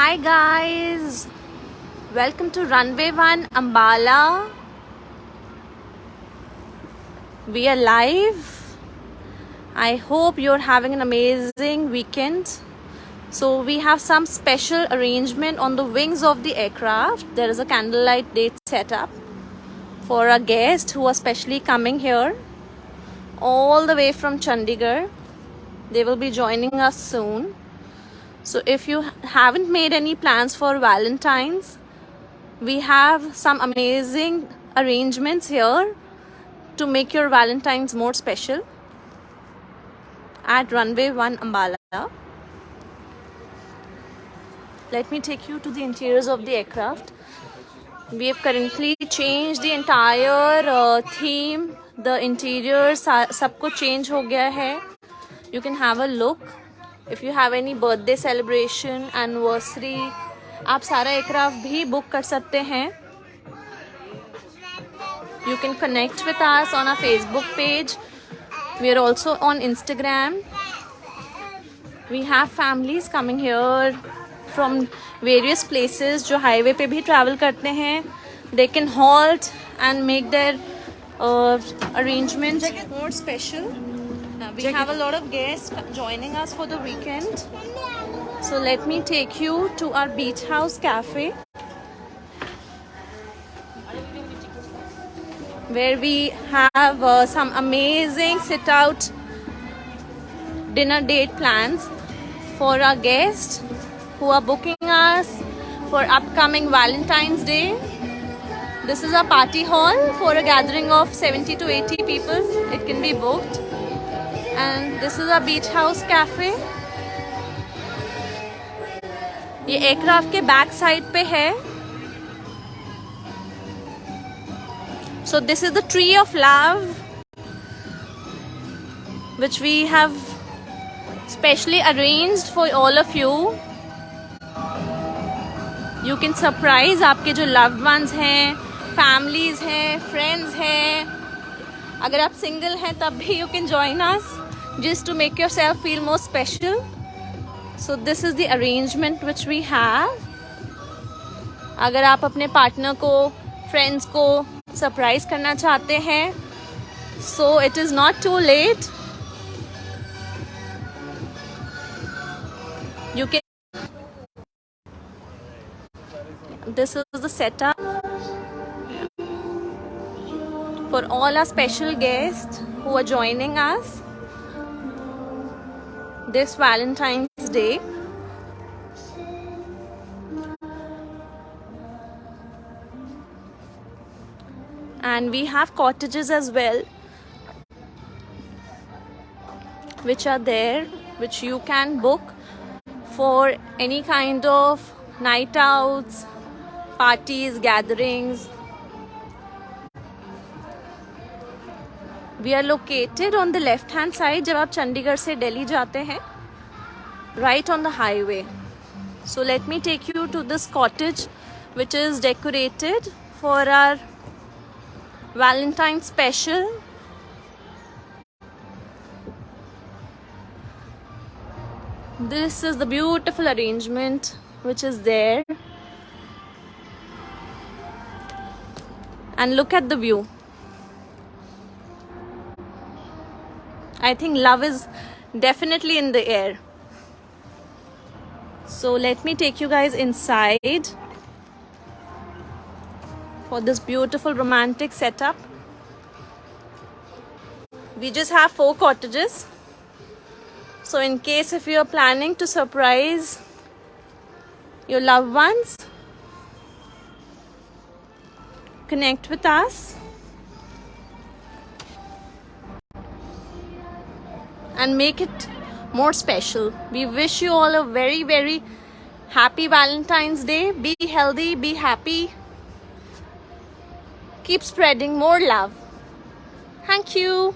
Hi guys, welcome to runway 1 Ambala. We are live. I hope you're having an amazing weekend. So we have some special arrangement on the wings of the aircraft. There is a candlelight date set up for our guests who are specially coming here all the way from Chandigarh. They will be joining us soon. So if you haven't made any plans for Valentine's, we have some amazing arrangements here to make your Valentine's more special at runway 1 Ambala. Let me take you to the interiors of the aircraft. We have currently changed the entire theme. The interiors सब कुछ change हो गया है. You can have a look. If you have any birthday celebration, anniversary, आप सारा aircraft भी book कर सकते हैं. You can connect with us on our Facebook page. We are also on Instagram. We have families coming here from various places जो highway पे भी travel करते हैं. They can halt and make their arrangement more special. We have a lot of guests joining us for the weekend. So let me take you to our beach house cafe, where we have some amazing sit-out dinner date plans for our guests who are booking us for upcoming Valentine's Day. This is a party hall for a gathering of 70 to 80 people. It can be booked. And this is a beach house cafe. ये aircraft के back side पे है. So this is the tree of love, which we have specially arranged for all of you. You can surprise आपके जो loved ones हैं, families हैं, friends हैं. अगर आप single हैं तब भी you can join us just to make yourself feel more special. So this is the arrangement which we have. अगर आप अपने partner को, friends को surprise करना चाहते हैं, so it is not too late. You can. This is the setup for all our special guests who are joining us this Valentine's Day. And we have cottages as well, which are there, which you can book for any kind of night outs, parties, gatherings. We are located on the left hand side जब आप चंडीगढ़ से दिल्ली जाते हैं, right on the highway. So let me take you to this cottage which is decorated for our Valentine's special. This is the beautiful arrangement which is there. And look at the view. I think love is definitely in the air. So let me take you guys inside for this beautiful romantic setup. We just have 4 cottages. So in case if you are planning to surprise your loved ones, connect with us and make it more special. We wish you all a very, very happy Valentine's Day. Be healthy, be happy. Keep spreading more love. Thank you.